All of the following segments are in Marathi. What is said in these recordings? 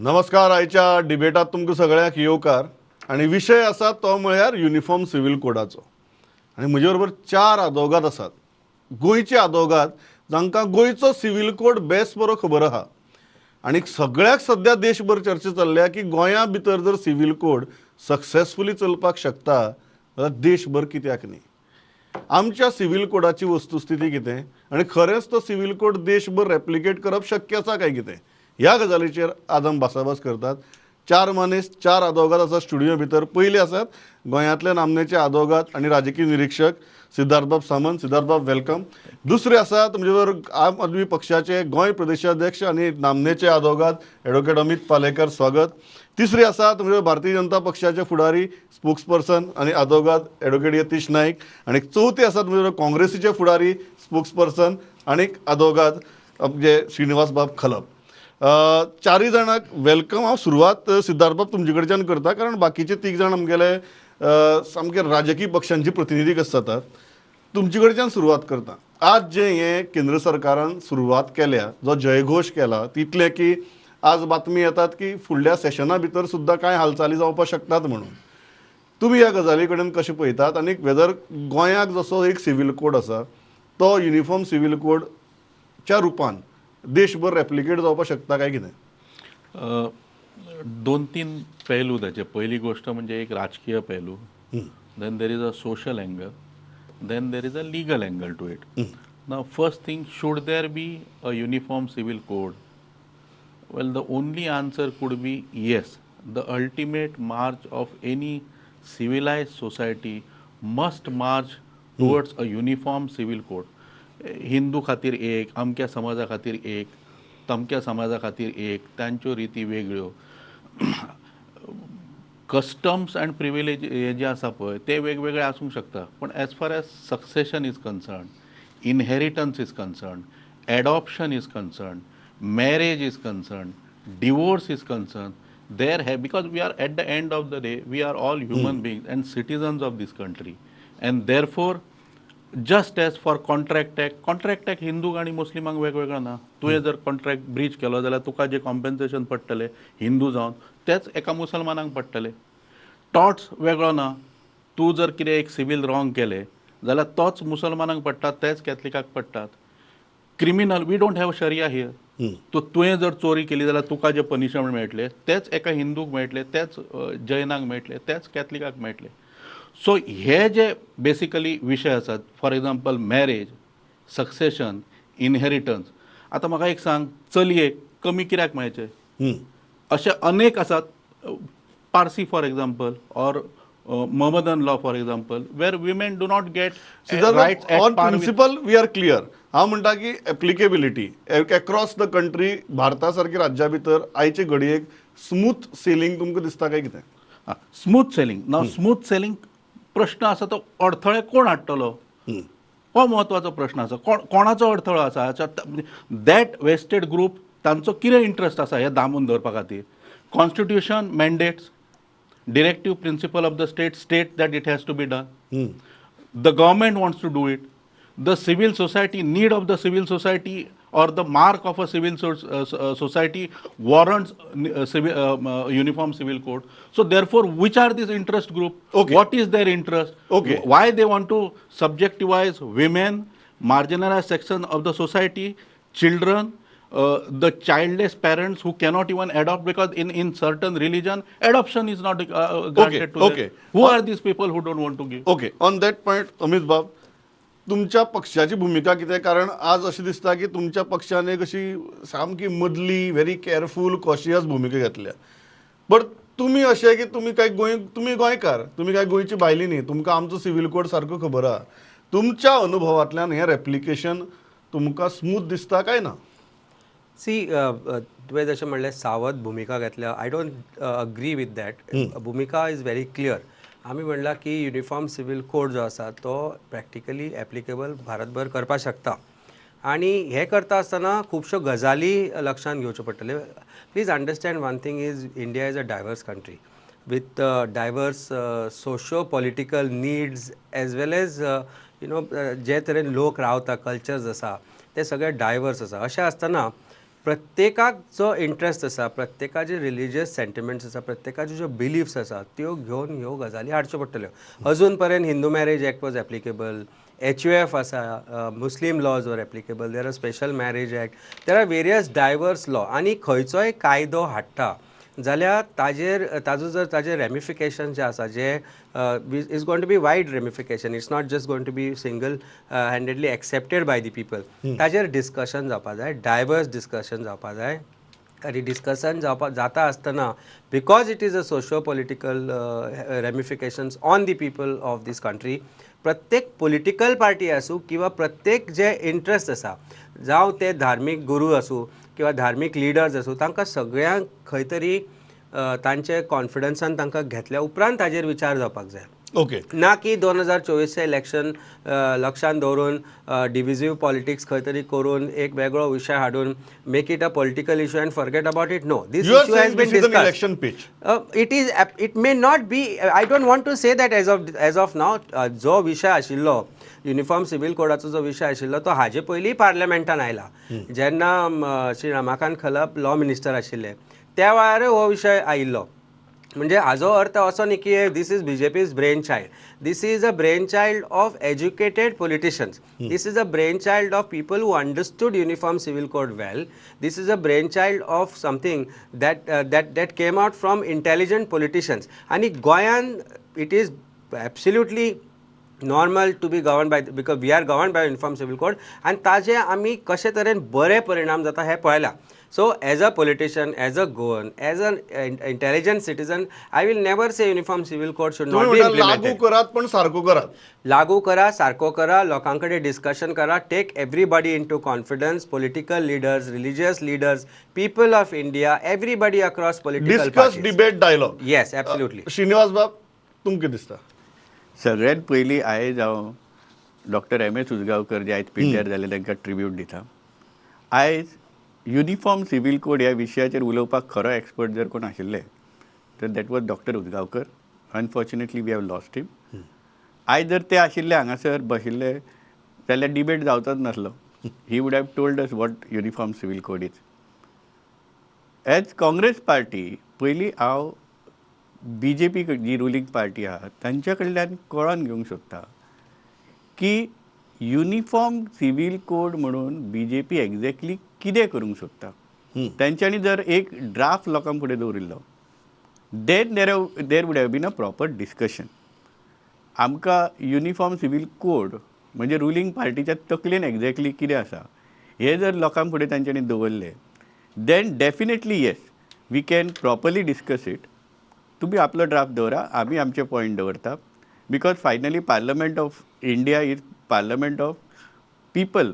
नमस्कार. आयच्या डिबेटात तुमकां सगळ्यांक येवकार आणि विशय आसा तो म्हळ्यार युनिफॉर्म सिव्हिल कोडाचो. आणि म्हजे बरोबर 4 आदवोगाद आसात. गोंयचे आदवोगाद जांकां गोंयचो सिव्हिल कोड बेस बरो खबर आहा. आणि सगळ्याक सध्या देशभर चर्चा चल्ल्या की गोंया भितर जर सिव्हिल कोड सक्सेसफुली चलपाक शकता जाल्यार देशभर कित्याक न्ही. आमच्या सिव्हिल कोडाची वस्तुस्थिती कितें आणि खरेंच तो सिव्हिल कोड देशभर रेप्लिकेट करप शक्य आसा काय कितें ह्या गजालीचेर आज आमी भासाभास करतात. 4 मनीस 4 आदवोगाद आसा स्टुडियो भितर. पयले आसात गोंयांतले नामनेचे आदवोगाद आणि राजकीय निरीक्षक सिद्धार्थ बाब सामंत. सिद्धार्थ बाब वेलकम. दुसरे आसात म्हणजे बरोबर आम आदमी पक्षाचे गोंय प्रदेशाध्यक्ष आणि नामनेचे आदवोगाद ॲडव्होकेट अमित पालेकर. स्वागत. तिसरे आसात म्हणजे भारतीय जनता पक्षाचे फुडारी स्पोक्सपर्सन आणि आदवोगाद ॲडव्होकेट यतीश नाईक. आणि चौथे आसात म्हणजे काँग्रेसीचे फुडारी स्पोक्सपर्सन आणि आदवोगाद म्हणजे श्रीनिवास बाब खलप. चारय जाणांक वेलकम. हांव सुरवात सिद्धार्थ बाब तुमचे कडच्यान करता कारण बाकीचे 3 जाण आमगेले सामके राजकीय पक्षांची प्रतिनिधी कशे जातात. तुमचे कडच्यान सुरवात करता. आज जे हे केंद्र सरकारान सुरवात केल्या जो जयघोश केला तितले की आज बातमी येतात की फुडल्या सेशना भितर सुद्धा काय हालचाली जावपाक शकतात म्हणून. तुम्ही ह्या गजाली कडेन कशें पळयतात आनी वेदर गोंयाक जसो एक सिव्हिल कोड आसा तो युनिफॉर्म सिव्हिल कोडच्या रुपान देशभर रेप्लिकेट जावपाक शकता काय कितें. 2-3 पैलू त्याचे. पहिली गोष्ट म्हणजे एक राजकीय पैलू, then there is a social angle, then there is a legal angle to it. Now first thing, should there be a uniform civil code? Well, the only answer could be yes. The ultimate march of any civilized society must march towards a uniform civil code. Hindu खातीर एक, अमक्या समाजा खातीर एक, तमक्या समाजा खातीर एक, तांच्यो रिती वेगळ्यो. कस्टम्स अँड प्रिविलेज हे जे आसा पळय ते वेगवेगळे आसूंक शकता, पण as far as succession is concern, inheritance is concern, adoption is concern, marriage is concerned, divorce is concerned, there have, because we are at the end of the day, we are all human beings and citizens of this country, and therefore just as for contract act Hindu आणि मुस्लिमांक वेगवेगळा ना. तुवें जर कॉन्ट्रॅक्ट ब्रीच केलो जाल्यार तुका जे कॉम्पेन्सेशन पडटले हिंदू जावन तेच एका मुसलमानाक पडटले. टॉट्स वेगळो ना. तूं जर कितें एक सिवील रॉंग केलें जाल्यार तोच मुसलमानाक पडटा, तेच कॅथलिकाक पडटात. Criminal, we don't have sharia here. तुवें जर चोरी केली जाल्यार तुका जे पनिशमेंट मेळटले तेच एका हिंदूक मेळटले, तेच जैनाक मेळटले, तेच कॅथलिकाक मेळटले. सो हे जे बेसिकली विशय आसात, for example marriage, succession, inheritance. आतां म्हाका एक सांग, चलयेक कमी कित्याक मेळचें? अशे अनेक आसात. Parsi for example, or Mohammedan law for example, where women do not get rights at on par with. Principle we are clear. हांव म्हणटा की एप्लिकेबिलिटी अक्रॉस द कंट्री भारता सारकी राज्या भितर आयचे घडयेक स्मूथ सेलिंग तुमकां दिसता काय कितें? Smooth sailing. नाव स्मूथ सेलिंग प्रश्न आसा तो अडथळे कोण हाडटलो हो महत्वाचो प्रश्न आसा. कोणाचो अडथळो आसा? दॅट वेस्टेड ग्रुप तांचो कितें इंट्रस्ट आसा हे दामून दवरपा खातीर? Constitution mandates, directive principle of the state that it has to be done. The government wants to do it. The civil society, need of the civil society or the mark of a civil society warrants uniform civil code. So therefore, which are these interest group? Okay. What is their interest? Okay. Why they want to subjectivize women, marginalized section of the society, children, the childless parents who cannot even adopt because in certain religion adoption is not granted to them. Who are these people who don't want to give? Okay. On that point Amit बाब, तुमच्या पक्षाची भूमिका कितें? कारण आज अशें दिसता की तुमच्या पक्षान एक अशी सामकी मदली व्हेरी केअरफूल कॉशियस भूमिका घेतल्या. बट तुमी अशें की तुमी काय तुमी गोंयकार, तुमी काय गोंयची भायली न्ही, तुमकां आमचो सिव्हिल कोड सारको खबर आहा. तुमच्या अनुभवांतल्यान हें रेप्लिकेशन तुमकां स्मूथ दिसता काय ना? सी, तुवें जशें म्हणलें सावध भुमिका घेतल्या. I don't agree with that. भुमिका इज व्हेरी क्लियर. आमी म्हणलां की युनिफॉर्म सिव्हिल कोड जो आसा तो प्रॅक्टिकली एप्लिकेबल भारतभर करपाक शकता. आनी हें करता आसतना खुबश्यो गजाली लक्षांत घेवच्यो पडटल्यो. Please understand one thing is India is a diverse country with diverse socio political needs as well as जे तरेन लोक रावता, कल्चर्स आसा ते सगळे डायवर्स आसा. अशें आसतना प्रत्येकाक जो इंट्रस्ट आसा, प्रत्येकाचे रिलिजियस सेंटिमेंट्स आसा, प्रत्येकाच्यो ज्यो बिलीफ्स आसा त्यो घेवन ह्यो गजाली हाडच्यो पडटल्यो. अजून पर्यंत Hindu marriage act was applicable, HUF आसा, मुस्लीम लॉज वर applicable, there are special marriage act, there are various divorce law. आनी खंयचोय कायदो हाडटा जाल्यार ताजेर रेमिफिकेशन जे आसा जे is going to be wide ramification. It's not just going to be single handedly accepted by the people. ताजेर डिस्कशन जावपा जाय, डायवर्स डिस्कशन जावपा जाय. आनी डिस्कशन जाता आसतना because it is a socio political ramifications on the people of this country, प्रत्येक पॉलिटिकल पार्टी आसूं किंवा प्रत्येक जे इंट्रस्ट आसा, जावं ते धार्मीक गुरू आसूं किंवा धार्मीक लिडर्स आसूं, तांकां सगळ्यांक खंय तरी तांचे कॉन्फिडन्सान तांकां घेतल्या उपरांत ताजेर विचार जावपाक जाय. ओके. ना की 2024 इलेक्शन लक्षान दवरून डिविजीव पॉलिटिक्स खंय तरी करून एक वेगळो विशय हाडून make it a political issue and forget about it. No, this You are issue has saying been this is an discussed. election pitch. It may not be. I don't want to say that as of now. जो विशय आशिल्लो युनिफॉर्म सिव्हिल कोडाचो जो विशय आशिल्लो तो हाजे पयलीं पार्लमेंटान आयला. जेन्ना श्री रमाकांत खलप लॉ मिनिस्टर आशिल्ले त्या वेळार हो विशय आयिल्लो. म्हणजे हाजो अर्थ असो न्ही की this is BJP's brain child. This is a brain child of educated politicians. This is a brain child of people who understood uniform civil code well. This is a brain child of something that came out from intelligent politicians. आणि गोंयान it is absolutely normal to be govern by, because we are govern by uniform civil code. आनी ताजे आमी कशे तरेन बरे परिणाम जाता हें पळयलां. So as a politician, as a Goan, as an intelligent citizen, I will never say uniform civil code should not be लागू implemented. करात पण सारको करात. लागू करा, सारको करा, लोकांकडे डिस्कशन करा, take everybody into confidence, political leaders, religious leaders, people of India, everybody across political discuss, parties. Debate, dialogue. Yes, absolutely. Srinivas बाब, तुमकां कितें दिसता? सगळ्यात पयलीं आयज हांव डॉक्टर MS उजगांवकर जे आयज पिड्ड्यार जाले तांकां ट्रिब्यूट दिता. आयज युनिफॉर्म सिव्हिल कोड ह्या विशयाचेर उलोवपाक खरो एक्सपर्ट जर कोण आशिल्ले तर that was doctor Ujgaonkar. Unfortunately we have lost him. आयज जर ते आशिल्ले हांगासर बशिल्ले जाल्यार डिबेट जावचोच नासलो. He would have told us what uniform civil code is. As Congress party पयलीं हांव BJP जी रुलींग पार्टी आहा तांच्या कडल्यान कळोवन घेवंक सोदता की युनिफॉर्म सिव्हिल कोड म्हणून BJP एक्झॅक्टली कितें करूंक सोदता. तांच्यांनी जर एक ड्राफ्ट लोकां फुडें दवरिल्लो then there would have been a proper discussion. आमकां युनिफॉर्म सिव्हिल कोड म्हणजे रुलींग पार्टीच्या तकलेन एक्झॅक्टली कितें आसा हें जर लोकां फुडें तांच्यांनी दवरलें then definitely yes we can properly discuss it. तुमी आपलो ड्राफ्ट दवरा, आमी आमचे पॉयंट दवरता. Because finally parliament of India is parliament of people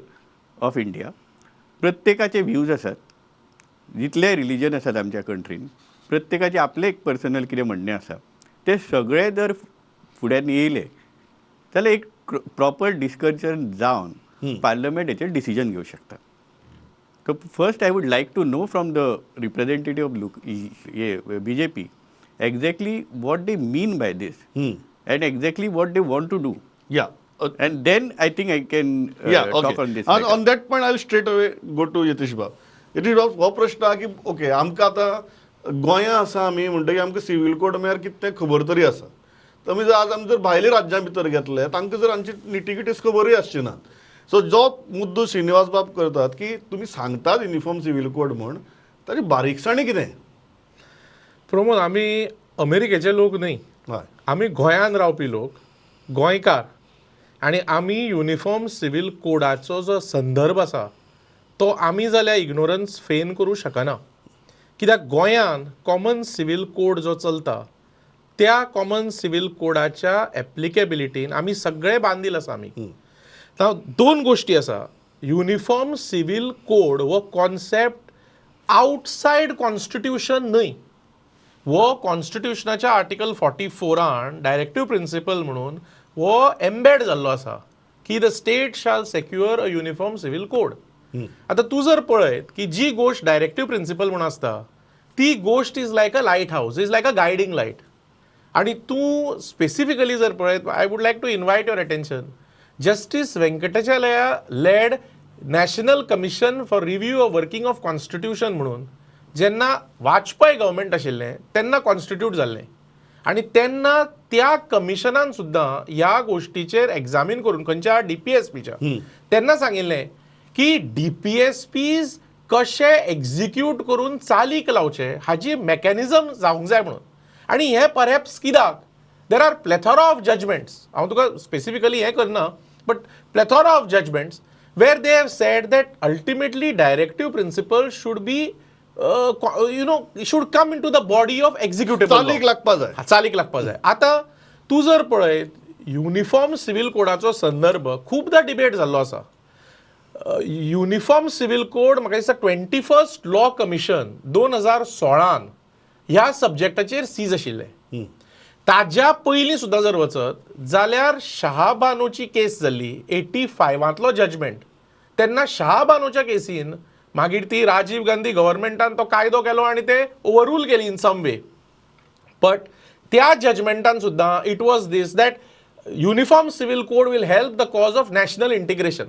of India. प्रत्येकाचे व्ह्यूज आसात, जितले रिलीजन आसात आमच्या कंट्रीन, प्रत्येकाचे आपले एक पर्सनल कितें म्हणणें आसा ते सगळे जर फुड्यान येयले जाल्यार एक प्रॉपर डिस्कशन जावन पार्लमेंट हेचेर डिसिजन घेवंक शकता. So first I would like to know from the representative of BJP exactly what they mean by this and exactly what they want to do. Yeah. And then I think I can talk on this. On that point, I'll straight away go to Yatish Bab. Yatish Bab, हो प्रश्न हा की ओके आमकां आतां गोंया आसा आमी म्हणटकीर आमकां सिव्हिल कोड म्हळ्यार कितें तें खबर तरी आसा. तर आमी आज आमी जर भायल्या राज्यां भितर घेतले तांकां जर हांची निटिगिटीस खबरूय आसची ना. सो जो मुद्दो श्रीनिवास बाब करतात की तुमी सांगतात युनिफॉर्म सिव्हिल कोड म्हण ताची बारीकसाणी कितें? प्रमोद, आमी अमेरिकेचे लोक न्ही, हय, आमी गोंयान रावपी लोक, गोंयकार. आनी आमी युनिफॉर्म सिव्हिल कोडाचो जो संदर्भ आसा तो आमी जाल्यार इग्नोरन्स फेन करूं शकना. कित्याक गोंयान कॉमन सिव्हिल कोड जो चलता त्या कॉमन सिव्हिल कोडाच्या एप्लिकेबिलिटीन आमी सगळे बांदील आसा. आमी दोन गोष्टी आसा. युनिफॉर्म सिव्हिल कोड हो कॉन्सेप्ट आउटसायड कॉन्स्टिट्यूशन न्हय, हो कॉन्स्टिट्यूशनाच्या आर्टिकल 44 डायरेक्टिव्ह प्रिंसिपल म्हणून हो एम्बेड जाल्लो आसा की द स्टेट शाल सेक्युअर अ युनिफॉर्म सिव्हिल कोड. आतां तूं जर पळयत की जी गोष्ट डायरेक्टिव्ह प्रिंसिपल म्हणून आसता ती गोष्ट is like a light house, is like a guiding light. आणि तूं स्पेसिफिकली जर पळयत, I would like to invite your attention, justice Venkatachaliah led national commission for review of working of constitution म्हणून जेन्ना वाजपेयी गव्हर्मेंट आशिल्लें तेन्ना कॉन्स्टिट्यूट जाल्लें आनी तेन्ना त्या कमिशनान सुद्दां ह्या गोश्टीचेर एग्जामीन करून खंयच्या DPSPच्या तेन्ना सांगिल्लें की DPSPs कशे एक्झिक्यूट करून चालीक लावचे हाची मेकॅनिझम जावंक जाय म्हणून. आनी हे परहॅप्स कित्याक there are plethora of judgements, हांव तुका स्पेसिफिकली हें करना, but plethora of judgements where they have said that ultimately directive principle should be should come into the body of executable law. चालीक लागपा जाय. चालीक लागपा जाय. आतां तूं जर पळयत युनिफॉर्म सिव्हिल कोडाचो संदर्भ खूबदां डिबेट जाल्लो आसा. युनिफॉर्म सिव्हिल कोड म्हाका दिसता 21st लॉ कमिशन 2016 ह्या सब्जेक्टाचेर सीज आशिल्लें. ताज्या पयलीं सुद्दां जर वचत जाल्यार शहाबानूची केस जाल्ली 85तलो जजमेंट. तेन्ना शहाबानूच्या केसीन मागीर ती राजीव गांधी गव्हर्मेंटान तो कायदो केलो आनी ते ओवररूल केली इन सम वे. बट त्या जजमेंटान सुद्दां it was this that uniform civil code will help the cause of national integration.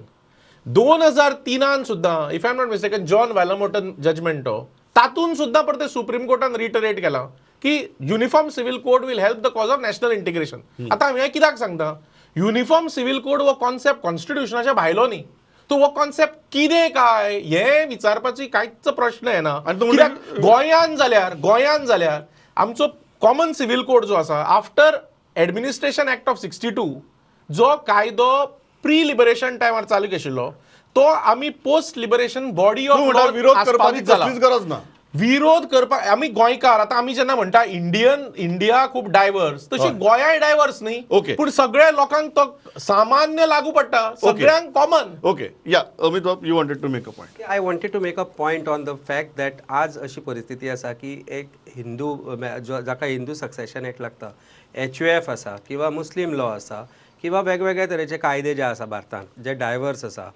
2003 सुद्दां if I am not mistaken John Vallamattom जजमेंटो तातून सुद्दां परते सुप्रीम कोर्टान रिटरेट केला की uniform civil code will help the cause of national integration. आतां हांव हें कित्याक सांगता, युनिफॉर्म सिव्हिल कोड हो कॉन्सेप्ट कॉन्स्टिट्युशनाच्या भायलो न्ही. तो हो कॉन्सेप्ट कितें काय हे विचारपाची कांयच प्रश्न येना. कित्याक गोंयान जाल्यार आमचो कॉमन सिव्हिल कोड जो आसा आफ्टर एडमिनिस्ट्रेशन एक्ट ऑफ 62 जो कायदो प्री लिबरेशन टायमार चालू आशिल्लो तो आमी post liberation body of law विरोध करपाची कसलीच गरज ना. विरोध करपाक आमी गोंयकार, आतां आमी जेन्ना म्हणटा इंडिया खूब डायवर्स, तशी गोंयाय डायवर्स न्ही. ओके. पूण सगळ्या लोकांक तो सामान्य लागू पडटा, सगळ्यांक कॉमन. ओके या अमित बाब, you wanted to make a point. I wanted to make a point on the fact that आज अशी परिस्थिती आसा की एक हिंदू जाका हिंदू सक्सेशन एक्ट लागता, HUF आसा किंवा मुस्लीम लॉ आसा किंवा वेगवेगळ्या तरेचे कायदे जे आसा भारतांत जे डायवर्स आसा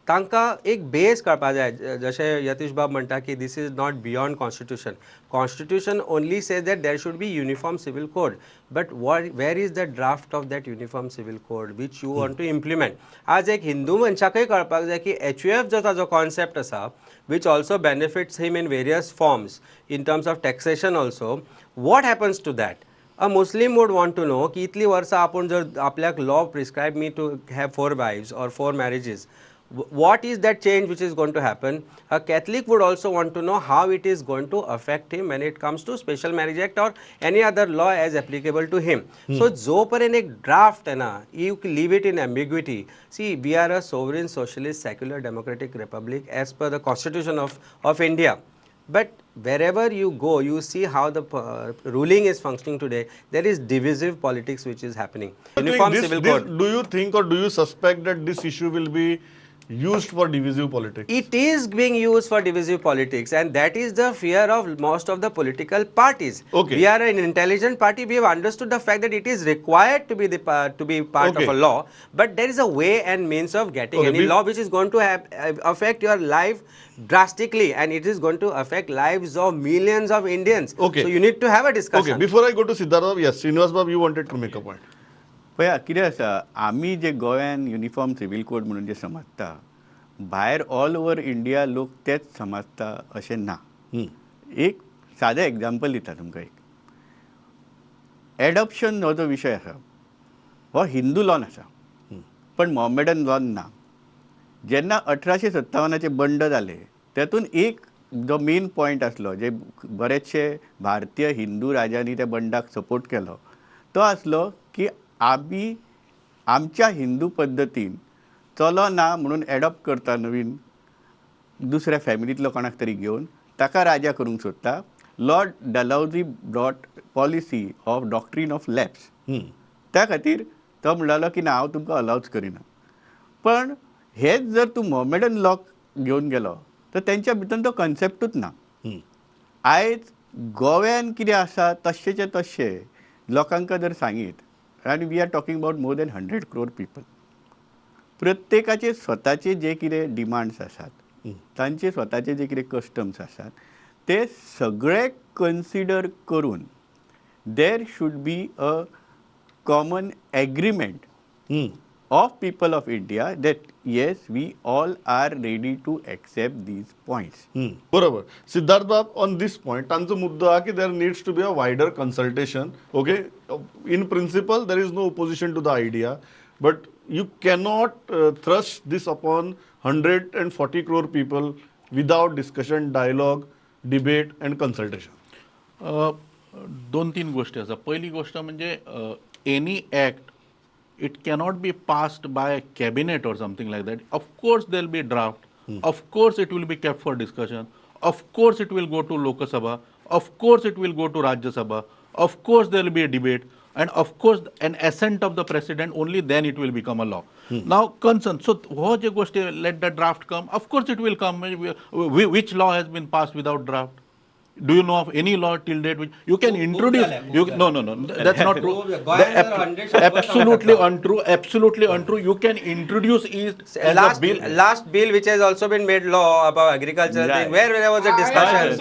तांकां एक बेस कळपाक जाय. जशें यतीश बाब म्हणटा की this is not beyond constitution. Constitution only says that there should be uniform civil code, but where is the draft of that uniform civil code which you want to implement. आज एक हिंदू मनशाकय कळपाक जाय की HUF जो ताजो कॉन्सेप्ट आसा which also benefits him in various forms in terms of taxation also, what happens to that? A Muslim would want to know की इतली वर्सां आपूण जर आपल्याक law prescribe me to have 4 wives or 4 marriages, what is that change which is going to happen? A Catholic would also want to know how it is going to affect him when it comes to Special Marriage Act or any other law as applicable to him. So जोपर्यंत एक draft है ना, you leave it in ambiguity. See, we are a sovereign, socialist, secular, democratic republic as per the Constitution of India. But wherever you go, you see how the ruling is functioning today. There is divisive politics which is happening. Uniform Civil Code. Do you think or do you suspect that this issue will be used for divisive politics? It is being used for divisive politics, and that is the fear of most of the political parties. Okay. We are an intelligent party. We have understood the fact that it is required to be part Okay. of a law, but there is a way and means of getting Okay. any law which is going to affect your life drastically, and it is going to affect lives of millions of Indians. Okay. So you need to have a discussion. Okay, before I go to Siddharth, yes, Srinivas Bab, you wanted to make a point. पळया कितें आसा, आमी जे गोंयान युनिफॉर्म सिव्हिल कोड म्हणून जे समजता, भायर ऑल ओवर इंडिया लोक तेच समजता अशें ना. एक सादें एग्जाम्पल दिता तुमकां. एक एडॉप्शन हो जो विशय आसा हो हिंदू लॉन आसा पण मोहम्मेडन लॉन ना. जेन्ना 1857चे बंड जाले तेतून एक जो मेन पॉयंट आसलो जे बरेचशे भारतीय हिंदू राजांनी त्या बंडाक सपोर्ट केलो तो आसलो की आमी आमच्या हिंदू पद्दतीन चलो ना म्हणून एडॉप्ट करता नवीन दुसऱ्या फॅमिलींतलो कोणाक तरी घेवन ताका राजा करूंक सोदता. Lord Dalhousie brought policy of doctrine of lapse. त्या खातीर तो म्हणलेलो की ना हांव तुमकां अलावच करिना. पण हेच जर तूं मोहम्मेडन लॉ घेवन गेलो तर तेंच्या भितर तो कन्सेप्टूच ना. आयज गोव्यान कितें आसा तशेंचे तशें लोकांक जर सांगीत आनी we are talking about more than 100 crore people. प्रत्येकाचे स्वताचे जे कितें डिमांड्स आसात तांचे स्वताचे जे कितें कस्टम्स आसात ते सगळे कन्सिडर करून देर should be a common agreement of people of India that yes, we all are ready to accept these points. बरोबर. सिद्धार्थ बाब, ऑन दिस पॉइंट तांचो मुद्दो हा की there needs to be a wider consultation. Okay, in principle there is no opposition to the idea, but you cannot thrust this upon 140 crore people without discussion, dialogue, debate and consultation. दोन तीन गोष्टी आसा. पहिली गोष्ट म्हणजे any act it cannot be passed by cabinet or something like that. Of course there be draft, of course it will be kept for discussion, of course it will go to Lok Sabha, of course it will go to Rajya Sabha, of course there will be a debate, and of course an assent of the president, only then it will become a law. Now concern, so ho je goshti, let the draft come, of course it will come. Which law has been passed without draft? Do you know of any law till date which you can introduce? No, that's not true. Absolutely untrue, absolutely untrue. You can introduce it as a bill. Last bill which has also been made law about agriculture Right. thing, where there was a discussion.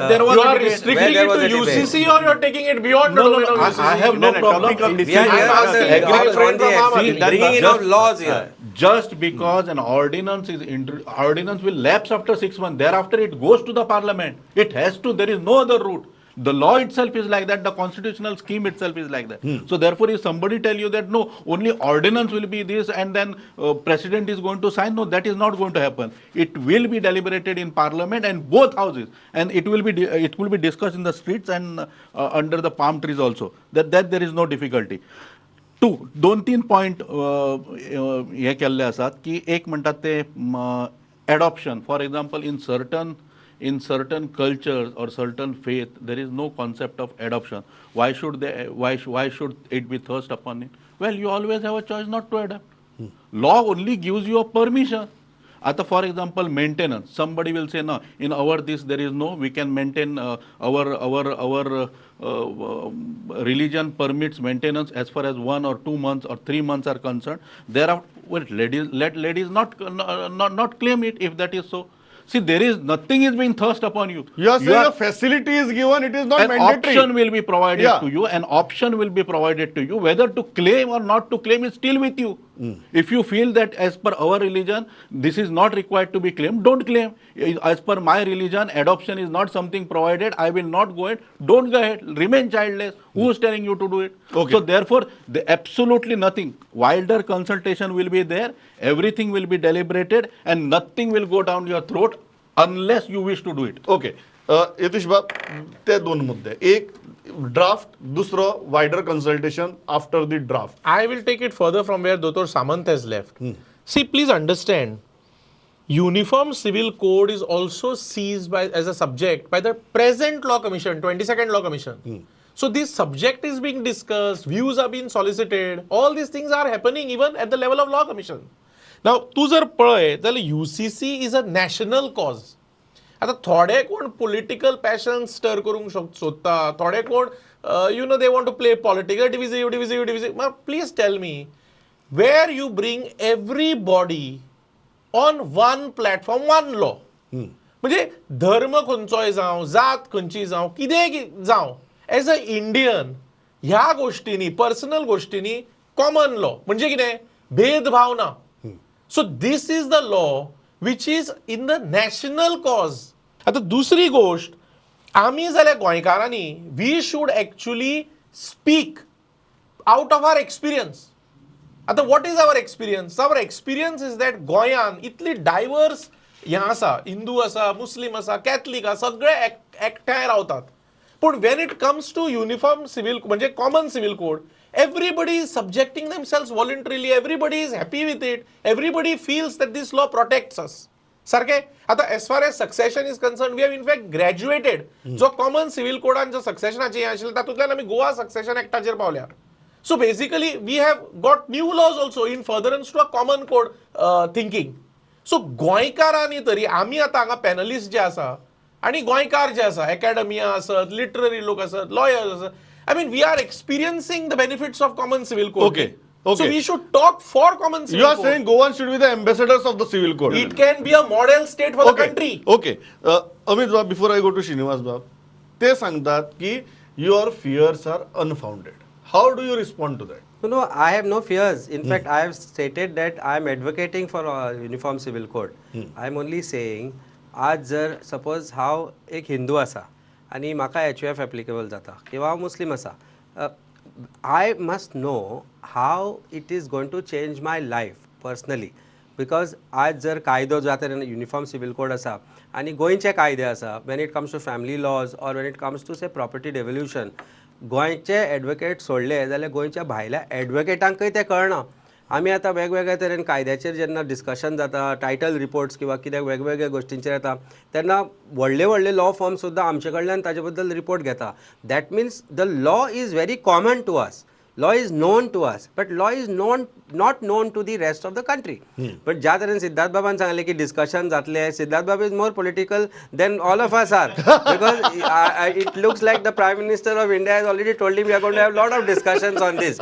There was You a are debate. restricting Where it there was to a debate. UCC or you're taking it beyond the domain of UCC? I have no problem. Topic of We are here on the Agriculture bringing in of laws here. Just because an ordinance is ordinance will lapse after 6 months, thereafter it goes to the parliament. It has to. There is no other route. The law itself is like that. The constitutional scheme itself is like that. So therefore, if somebody tell you that no, only ordinance will be this, and then president is going to sign, no, that is not going to happen. It will be deliberated in parliament and both houses, and it will be discussed in the streets and under the palm trees also. That there is no difficulty. दोन तीन पॉईंट हे केल्ले आसात की एक म्हणटात ते adoption. For example in certain cultures or certain faith there is no concept of adoption. Why should it be thrust upon it? Well, you always have a choice not to adopt. Law only gives you a permission. Ata for example maintenance, somebody will say no, in our this there is no, we can maintain our religion permits maintenance as far as 1 or 2 months or 3 months are concerned. Thereafter, well, let ladies not claim it if that is so. See, there is nothing is being thrust upon you. You are saying a facility is given, it is not An mandatory. option will be provided Yeah. to you. An option will be provided to you. Whether to claim or not to claim is still with you. If you feel that as per our religion, this is not required to be claimed, don't claim. As per my religion, adoption is not something provided. I will not go ahead. Don't go ahead. Remain childless. Who is telling you to do it? Okay. So therefore, absolutely nothing. Wilder consultation will be there. Everything will be deliberated, and nothing will go down your throat unless you wish to do it. Okay, Yatish बाब, ते दोन मुद्दे. एक ड्राफ्ट, दुसरं wider consultation after the draft. I will take it further from where Dr. Samant has left. See, please understand, Uniform Civil Code is also seized by as a subject by the present Law Commission, 22nd Law Commission. So this subject is being discussed, views are being solicited, all these things are happening even at the level of Law Commission. Now, तू जर पळय जाल्यार UCC is a national cause. आता थोडे कोण पॉलिटिकल पॅशन स्टर करूंक सोदता, थोडे कोण they want to play political divisive. Please tell me, where you bring everybody on one platform, one law. म्हणजे धर्म खंयचोय जावं, जात खंयची जावं, कितेंय जावं, एज अ इंडियन ह्या गोष्टींनी, पर्सनल गोष्टींनी कॉमन लॉ म्हणजे कितें, भेदभाव ना. So this is the law which is in the national cause. आता दुसरी गोष्ट, आमी जाल्यार गोंयकारांनी we should actually speak out of our experience. आता what is our experience? Our experience is that गोंयान इतली डायवर्स हें आसा, हिंदू आसा, मुस्लीम आसा, कॅथलीक आसा, सगळे एकठांय रावतात. पण when it comes to uniform civil म्हणजे common civil code, everybody is subjecting themselves voluntarily, everybody is happy with it, everybody feels that this law protects us. सारखे. आता as far as succession is concerned, we have in fact graduated. जो कॉमन सिव्हिल कोडान जो सक्सेशनाचे आशिल्लें तातूंतल्यान आमी गोवा सक्सेशन एक्टाचेर पावल्या. So basically we have got new laws also in furtherance to a common code thinking. So गोंयकारांनी तरी आमी आतां हांगा पॅनलिस्ट जे आसा आनी गोंयकार जे आसा, एकाडेमिया आसत, लिटररी लोक आसत, लॉयर्स आसत, I mean, we are experiencing the benefits of common civil code. Okay. So we should talk for common civil You are code. saying Goan should be the ambassadors of the civil code. It can be a model state for the country. Okay. Amit Bab, before I go to Srinivas Bab, ते सांगतात की your fears are unfounded. How do you respond to that? No, I have no fears. In fact, I have stated that I am advocating for a uniform civil code. I am only saying, आज जर सपोज हांव एक हिंदू आसा आनी म्हाका HUF एप्लिकेबल जाता किंवा हांव मुस्लीम आसा, I must know how it is going to change my life personally. Because आज जर कायदो ज्या तरेन युनिफॉर्म सिवील कोड आसा आनी गोंयचे कायदे आसा, when it comes to family laws or when it comes to say property devolution, गोंयचे एडवोकेट सोडले जाल्यार गोंयच्या भायल्या एडवोकेटांकय ते कळना. आमी आतां वेगवेगळ्या तरेन कायद्याचेर जेन्ना डिस्कशन जाता, टायटल रिपोर्ट्स किंवा कितें वेगवेगळ्या गोश्टींचेर येता तेन्ना व्हडले व्हडले लॉ फर्म सुद्दां आमचे कडल्यान ताजे बद्दल रिपोर्ट घेता. That means the law is very common to us. Law is known to us, but law is not known to the rest of the country. But ज्या तरेन सिद्धार्थ बाबान सांगले की डिस्कशन जातले, सिद्धार्थ बाबा is more political than all of us are, because it looks like the Prime Minister of India has already told him we are going to have a lot of discussions on this.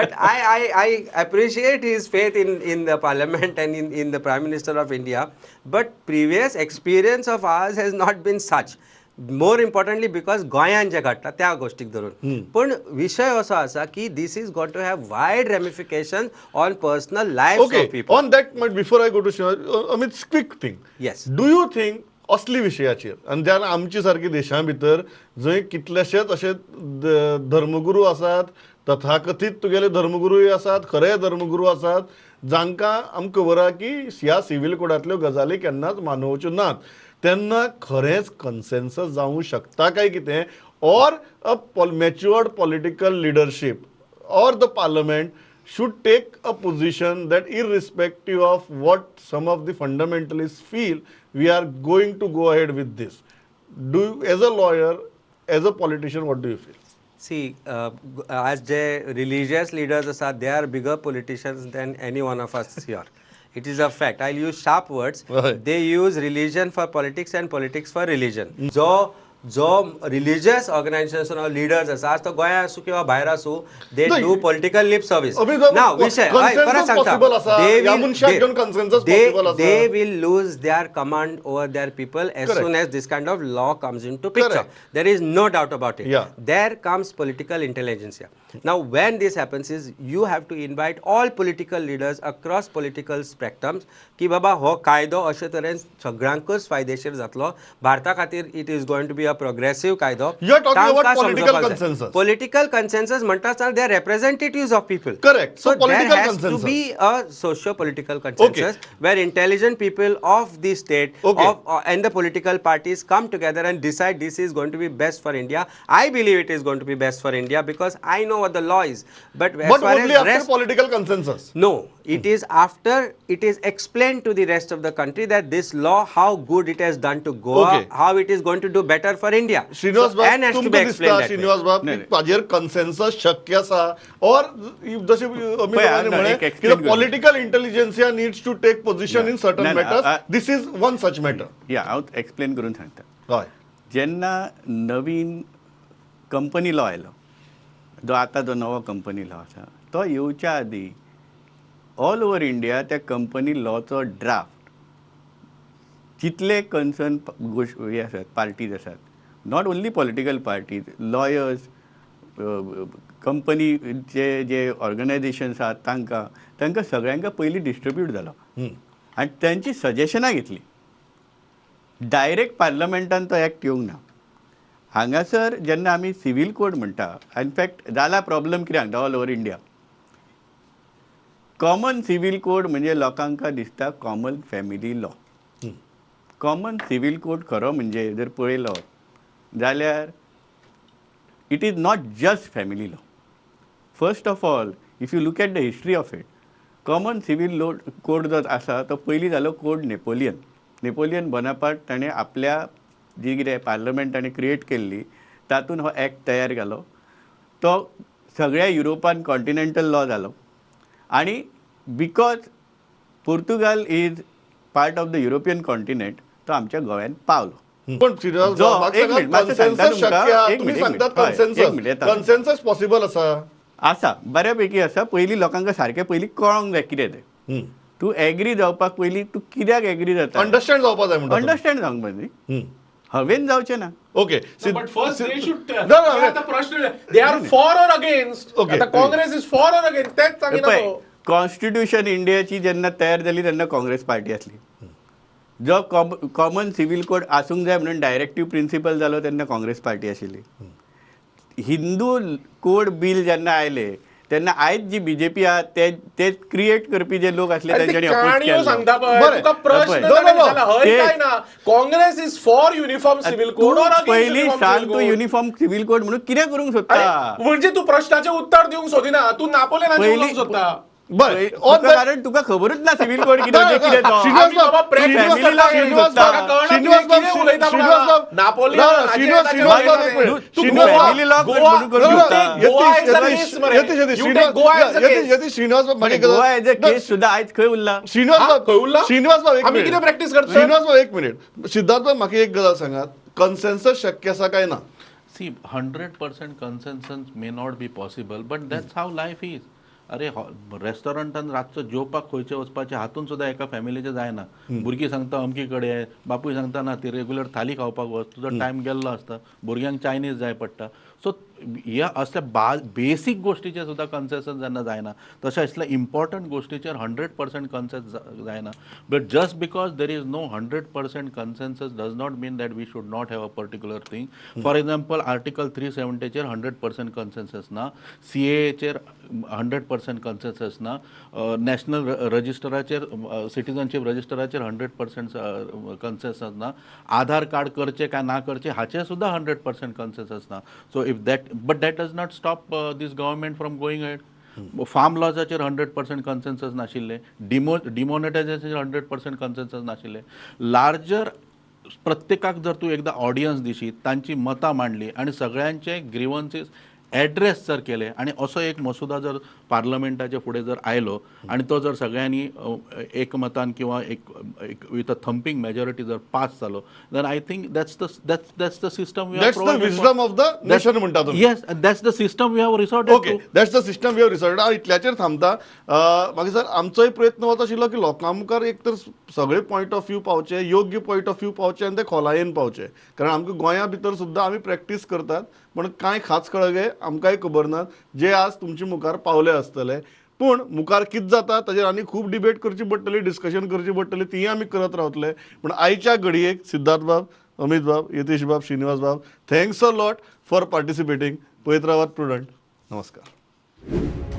But I appreciate his faith in the Parliament and in the Prime Minister of India. But previous experience of ours has not been such. More importantly because गोंयान जे घडटा त्या गोष्टीक धरून. पण विषय असो आसा की this is going to have wide ramification on personal life of okay, people. On that might before I go to Amit, quick thing. Yes. Do you think असली विशयाचेर आनी ज्या आमची सारकी देशां भितर जंय कितलेशेच अशे धर्मगुरू आसात, तथाकथीत तुगेले धर्मगुरूय आसात, खरे धर्मगुरू आसात, जांकां आमकां खबर आहा की ह्या सिवील कोडांतल्यो गजाली केन्नाच मानवच्यो नात, तेन्ना खरेंच कन्सेन्सस जावंक शकता काय कितें, or a matured political leadership or the parliament should take a position that irrespective of what some of the fundamentalists feel, we are going to go ahead with this. Do you, as a lawyer, as a politician, what do you feel? See, as the religious leaders aside, they are bigger politicians than any one of us here. It is a fact. I'll use sharp words. Right. They use religion for politics and politics for religion. जो religious organization or leaders आसा, आज तो गोंया आसूं किंवा भायर आसूं, they No, do political lip service. Abhinav, Now, विषय consensus परत सांगता, possible आसा, ह्या मनशाक घेवन consensus possible आसा. they will lose their command over their people as Correct. soon as this kind of law comes into picture. Correct. There is no doubt about it. Yeah. There comes political intelligence here. Now, when this happens is you have to invite all political leaders across political spectrums की बाबा हो कायदो अशे तरेन सगळ्यांकूच फायदेशीर जातलो. भारता खातीर it is going to be a progressive कायदो. You are talking about तांकां political समजपाक जाय. consensus. Political consensus म्हणटा आसतना they are representatives of people. Correct. So political there has consensus. to be a socio-political consensus where intelligent people of the state Okay. and the political parties come together and decide this is going to be best for India. I believe it is going to be best for India because I know what the law is. But as But far only as after rest, political consensus. no, it is after it is explained to the rest of the country that this law, how good it has done to Goa, Okay. how it is going to do better for India. Shrinivas So, and बाब has to तुमकां be दिसता explained that way. श्रीनिवास बाब नाही, की नाही. ताजेर कन्सेन्सस शक्य आसा और जशें अमित पळय, बाबांनी ना, म्हळें एक की explain करूं. Political intelligentsia needs to take position in certain नाही, नाही, matters. This is one such matter. या हांव एक्सप्लेन करून सांगता. हय. जेन्ना नवीन कंपनी लॉ आयलो, जो आतां जो नवो कंपनी लॉ आसा, तो येवच्या आदी ऑल ओवर इंडिया त्या कंपनी लॉचो ड्राफ्ट जितले कन्सर्न हे आसात, पार्टीज आसात, not only political parties, lawyers, कंपनीचे जे ऑर्गनायझेशन्स आहात तांकां सगळ्यांका पयलीं डिस्ट्रिब्यूट जालो आनी तांची सजेशनां घेतली. डायरेक्ट पार्लमेंटान तो एक्ट येवंक ना. हांगासर जेन्ना आमी सिवील कोड म्हणटा, इनफॅक्ट जाला प्रॉब्लम कित्याक सांगता all over India, common civil code म्हणजे लोकांका दिसता common family law. Common civil code खरो म्हणजे जर पळयलो जाल्यार it is not just family law. First of all, if you look at the history of it, common civil law code जो आसा तो पयलीं जालो कोड नेपोलियन बोनापार्ट ताणें आपल्या जी कितें पार्लमेंटांनी क्रिएट केल्ली तातूंत हो एक्ट तयार केलो. तो सगळ्या युरोपान कॉन्टिनेंटल लॉ जालो आनी because Portugal is part of the European continent तो आमच्या गोंयांत पावलो. पण श्रीनिवास जो- बाब, म्हाका एक मिनिट, मातशें सांगात, सांगता कन्सेन्सस तुमकां. शक्य आहा. एक तुम्ही मिनिट, सांगतात हय, एक मिनिट, कन्सेन्सस. येता. कन्सेन्सस पॉसिबल आसा. बऱ्यापैकी आसा. पयलीं लोकांका सारकें पयलीं कळोंक जाय कितें तें. तूं एग्री जावपाक पयलीं तूं कित्याक एग्री जाता अंडरस्टँड जावपा जाय म्हणटा. अंडरस्टँड जावंक पाहिजे. हवेन जावचें ना. Okay But first they should No, no, ते आता प्रश्न they are for or against. Okay. आता Congress is for or against तेच सांगिना पळय, तो. कॉन्स्टिट्यूशन इंडियाची जेन्ना तयार जाली तेन्ना काँग्रेस पार्टी आसली. जो कॉमन सिव्हिल कोड आसूंक जाय म्हणून डायरेक्टिव्ह प्रिन्सिपल जालो तेन्ना काँग्रेस पार्टी आशिल्ली. हिंदू कोड बिल जेन्ना आयले तेन्ना आयज जी बीजेपी आहा ते क्रिएट करपी जे लोक असले अरे ती तेंच्यांनी अपोज काणयो केलो. सांगता पळय बरें. तुका प्रश्न पळय. ताणें No, no, no. विचारला, हय ते- काय ना Congress is for uniform civil code तूं और अगेन्स्ट पयलीं सांग तूं युनिफॉर्म सिव्हिल कोड म्हणून कितें करूंक सोदता. म्हणजे तू प्रश्नाचे उत्तर दिवंक सोदिना तू नापोलियनाचे पयलीं- उलोवंक सोदता. बरं ऑन तुका कारण तुका खबरूच ना सिव्हिल कोड कितें म्हणजे कितें तो. श्रीनिवास आम्ही बाबा practice family करता, law श्रीनिवास करता. बाबा कळना श्रीनिवास तुम्ही कितें बाब, उलयता श्रीनिवास म्हणा. बाब, नापोलियन ना, हाचेर श्रीनिवास ताचेर बाब, उलयता एक मिनिट. नाही. तू श्रीनिवास गोवा- family law गोवा- म्हणून करू you शकता. take Goa as a case मरे. You take Goa as a case. Shrinivas बाब म्हणजे गोवा एज अ केस सुद्धा आयज खंय उरला. श्रीनिवास हा, बाब खंय उरला? श्रीनिवास बाब एक आम्ही मिनिट. कितें practice करता? श्रीनिवास बाब एक मिनिट. सिद्धार्थ बाब म्हाका एक गजाल सांगात, कन्सेन्सस शक्य आसा काय ना? See, 100% consensus may not be possible, but that's how life is. अरे रेस्टॉरंटान रातचो जेवपाक खंयचे वचपाचें हातून सुद्दां एका फॅमिलीचें जायना. भुरगीं सांगता अमकी कडेन, बापूय सांगता ना ती रेग्युलर थाली खावपाक वच, तुजो टायम गेल्लो आसता, भुरग्यांक चायनीज जाय पडटा. सो ह्या असल्या बेसीक गोश्टीचेर सुद्दां कन्सेसन जेन्ना जायना, तशें असल्या इम्पॉर्टंट गोश्टीचेर 100% कन्सेस जायना. But just because there is no 100% consensus does not mean that we should not have a particular thing. For example article 370चेर 100% कन्सेन्सस ना, CAAचेर 100% कन्सेन्सस ना, नॅशनल रजिस्टराचेर सिटिझनशीप रजिस्टराचेर 100% कन्सेन्सस ना, आधार कार्ड करचे काय ना करचे हाचेर सुद्दां 100% कन्सेन्सस ना. So if that but that does not stop this government from going head. Farm लॉजाचेर 100% कन्सेन्सस नाशिल्ले, डिमॉनिटायझेशनाचेर 100% कन्सेन्सस नाशिल्ले. लार्जर प्रत्येकाक जर तूं एकदां ऑडियन्स दिशीत, तांची मतां मांडली आनी सगळ्यांचे ग्रिवन्सीस एड्रेस जर केले आणि असो एक मसुदा जर पार्लमेंटाच्या फुडें जर आयलो आणि तो जर सगळ्यांनी एकमतान किंवा एक विथ अ थंपिंग मेजॉरिटी जर पास जालो, then I think that's the system we that's the wisdom of the nation म्हणटा तुम्ही. Yes, that's the system we have resorted okay, that's the system we have resorted. हांव इतल्याचेर थांबता. मागीर सर आमचोय प्रयत्न वता आशिल्लो की लोकां मुखार एक तर सगळे पॉयंट ऑफ व्यू पावचे, योग्य पॉयंट ऑफ व्यू पावचे आनी ते खोलायेन पावचे. कारण आमकां गोंया भितर सुद्दां आमी प्रॅक्टीस करतात, पण कांय खास कळगे आमकांय खबर नात जे आज तुमचे मुखार पावले आसतले. पूण मुखार कितें जाता ताजेर आनी खूब डिबेट करची पडटली, डिस्कशन करची पडटली, तीय आमी करत रावतले. पूण आयच्या घडयेक सिद्धार्थ बाब, अमित बाब, यतीश बाब, श्रीनिवास बाब, थँक्स अ लॉट फॉर पार्टिसिपेटींग. पळयत रावात प्रुडंट. नमस्कार.